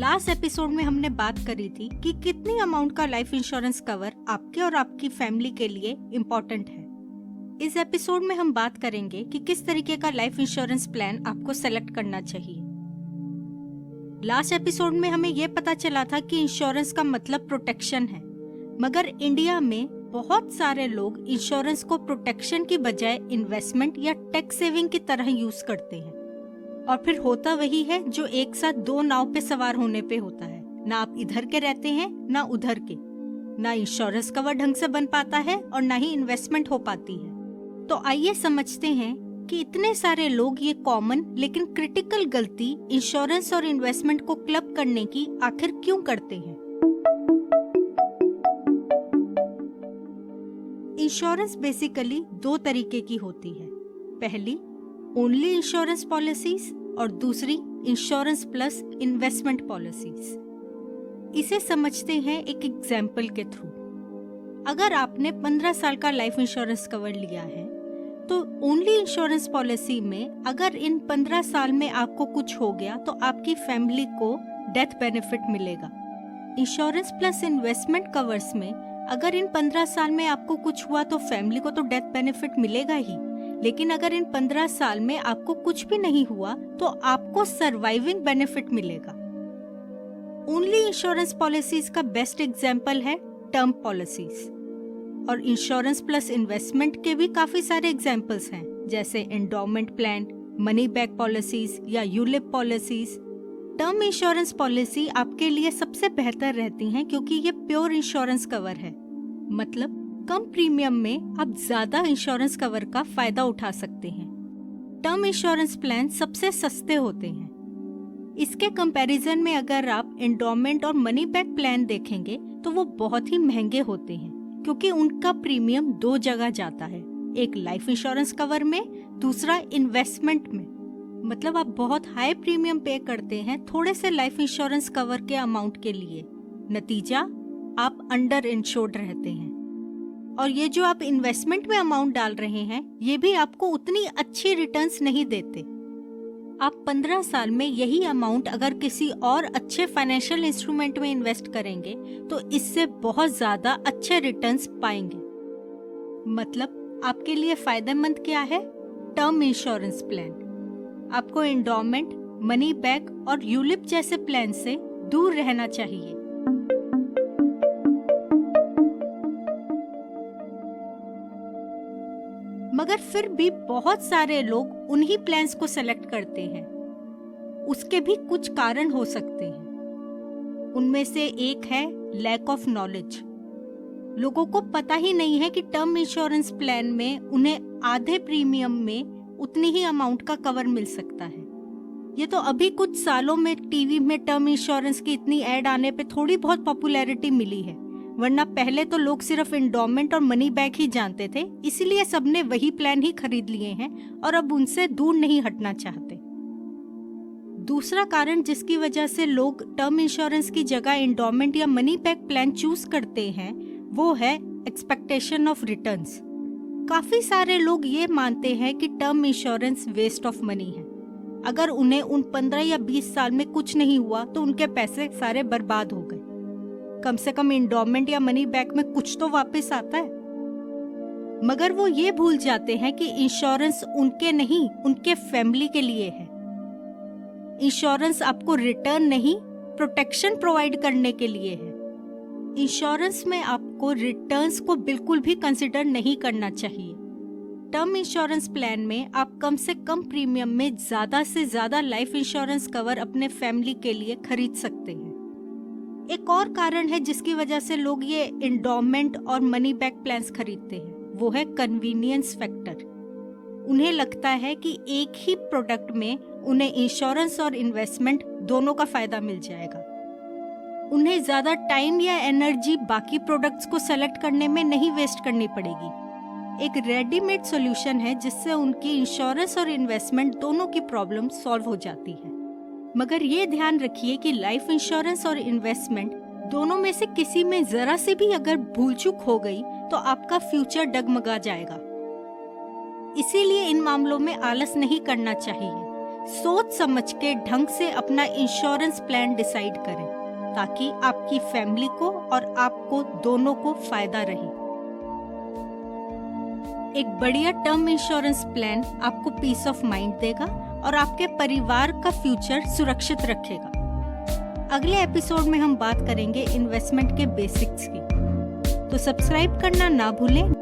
Last episode में हमने बात करी थी कि कितनी अमाउंट का लाइफ इंश्योरेंस कवर आपके और आपकी फैमिली के लिए इम्पोर्टेंट है। इस एपिसोड में हम बात करेंगे कि किस तरीके का लाइफ इंश्योरेंस प्लान आपको सेलेक्ट करना चाहिए। लास्ट एपिसोड में हमें यह पता चला था कि इंश्योरेंस का मतलब प्रोटेक्शन है, मगर इंडिया में बहुत सारे लोग इंश्योरेंस को प्रोटेक्शन की बजाय इन्वेस्टमेंट या टैक्स सेविंग की तरह यूज करते हैं, और फिर होता वही है जो एक साथ दो नाव पे सवार होने पे होता है। ना आप इधर के रहते हैं ना उधर के, ना इंश्योरेंस कवर ढंग से बन पाता है और ना ही इन्वेस्टमेंट हो पाती है। तो आइए समझते हैं कि इतने सारे लोग ये कॉमन लेकिन क्रिटिकल गलती इंश्योरेंस और इन्वेस्टमेंट को क्लब करने की आखिर क्यों करते हैं। इंश्योरेंस बेसिकली दो तरीके की होती है, पहली ओनली इंश्योरेंस पॉलिसीज और दूसरी इंश्योरेंस प्लस इन्वेस्टमेंट पॉलिसीज। इसे समझते हैं एक एग्जाम्पल के थ्रू। अगर आपने 15 साल का लाइफ इंश्योरेंस कवर लिया है तो ओनली इंश्योरेंस पॉलिसी में अगर इन 15 साल में आपको कुछ हो गया तो आपकी फैमिली को डेथ बेनिफिट मिलेगा। इंश्योरेंस प्लस इन्वेस्टमेंट कवर्स में अगर इन 15 साल में आपको कुछ हुआ तो फैमिली को तो डेथ बेनिफिट मिलेगा ही, लेकिन अगर इन 15 साल में आपको कुछ भी नहीं हुआ तो आपको सर्वाइविंग बेनिफिट मिलेगा। ओनली इंश्योरेंस पॉलिसीज का बेस्ट एग्जांपल है टर्म पॉलिसीज, और इंश्योरेंस प्लस इन्वेस्टमेंट के भी काफी सारे एग्जांपल्स हैं, जैसे endowment plan, money back policies या ULIP policies. Term insurance policy आपके लिए सबसे बेहतर रहती हैं क्योंकि ये प्योर इंश्योरेंस कवर है, मतलब कम प्रीमियम में आप ज्यादा इंश्योरेंस कवर का फायदा उठा सकते हैं। टर्म इंश्योरेंस प्लान सबसे सस्ते होते हैं। इसके कंपैरिजन में अगर आप एंडोमेंट और मनी बैक प्लान देखेंगे तो वो बहुत ही महंगे होते हैं क्योंकि उनका प्रीमियम दो जगह जाता है, एक लाइफ इंश्योरेंस कवर में, दूसरा इन्वेस्टमेंट में। मतलब आप बहुत हाई प्रीमियम पे करते हैं थोड़े से लाइफ इंश्योरेंस कवर के अमाउंट के लिए, नतीजा आप अंडर इंश्योर्ड रहते हैं। और ये जो आप इन्वेस्टमेंट में अमाउंट डाल रहे हैं ये भी आपको उतनी अच्छी रिटर्न्स नहीं देते। आप 15 साल में यही अमाउंट अगर किसी और अच्छे फाइनेंशियल इंस्ट्रूमेंट में इन्वेस्ट करेंगे तो इससे बहुत ज्यादा अच्छे रिटर्न्स पाएंगे। मतलब आपके लिए फायदेमंद क्या है? टर्म इंश्योरेंस प्लान आपको एंडोमेंट, मनी बैक और यूलिप जैसे प्लान से दूर रहना चाहिए। मगर फिर भी बहुत सारे लोग उन्हीं प्लान्स को सेलेक्ट करते हैं। उसके भी कुछ कारण हो सकते हैं। उनमें से एक है लैक ऑफ नॉलेज। लोगों को पता ही नहीं है कि टर्म इंश्योरेंस प्लान में उन्हें आधे प्रीमियम में उतनी ही अमाउंट का कवर मिल सकता है। ये तो अभी कुछ सालों में टीवी में टर्म इंश्योरेंस की इतनी ऐड आने पे थोड़ी बहुत पॉपुलैरिटी मिली है, वरना पहले तो लोग सिर्फ एंडोमेंट और मनी बैक ही जानते थे, इसीलिए सबने वही प्लान ही खरीद लिए हैं और अब उनसे दूर नहीं हटना चाहते। दूसरा कारण जिसकी वजह से लोग टर्म इंश्योरेंस की जगह एंडोमेंट या मनी बैक प्लान चूज करते हैं वो है एक्सपेक्टेशन ऑफ रिटर्न्स। काफी सारे लोग ये मानते हैं कि term insurance waste of money है। अगर उन्हें उन 15 या 20 साल में कुछ नहीं हुआ तो उनके पैसे सारे बर्बाद हो गए। कम से कम एंडोमेंट या मनी बैक में कुछ तो वापस आता है। मगर वो ये भूल जाते हैं कि इंश्योरेंस उनके नहीं, उनके फैमिली के लिए है। इंश्योरेंस आपको रिटर्न नहीं, प्रोटेक्शन प्रोवाइड करने के लिए है। इंश्योरेंस में आपको रिटर्न्स को बिल्कुल भी कंसिडर नहीं करना चाहिए। टर्म इंश्योरेंस प्लान में आप कम से कम प्रीमियम में ज्यादा से ज्यादा लाइफ इंश्योरेंस कवर अपने फैमिली के लिए खरीद सकते हैं। एक और कारण है जिसकी वजह से लोग ये एंडोमेंट और मनी बैक प्लान्स खरीदते हैं, वो है कन्वीनियंस फैक्टर। उन्हें लगता है कि एक ही प्रोडक्ट में उन्हें इंश्योरेंस और इन्वेस्टमेंट दोनों का फायदा मिल जाएगा। उन्हें ज्यादा टाइम या एनर्जी बाकी प्रोडक्ट्स को सेलेक्ट करने में नहीं वेस्ट करनी पड़ेगी। एक रेडीमेड सॉल्यूशन है जिससे उनकी इंश्योरेंस और इन्वेस्टमेंट दोनों की प्रॉब्लम सॉल्व हो जाती है। मगर ये ध्यान रखिए कि लाइफ इंश्योरेंस और इन्वेस्टमेंट दोनों में से किसी में जरा सी भी अगर भूल चूक हो गई तो आपका फ्यूचर डगमगा जाएगा। इसीलिए इन मामलों में आलस नहीं करना चाहिए। सोच समझ के ढंग से अपना इंश्योरेंस प्लान डिसाइड करें ताकि आपकी फैमिली को और आपको दोनों को फायदा रहे। एक बढ़िया टर्म इंश्योरेंस प्लान आपको पीस ऑफ माइंड देगा और आपके परिवार का फ्यूचर सुरक्षित रखेगा। अगले एपिसोड में हम बात करेंगे इन्वेस्टमेंट के बेसिक्स की, तो सब्सक्राइब करना ना भूलें।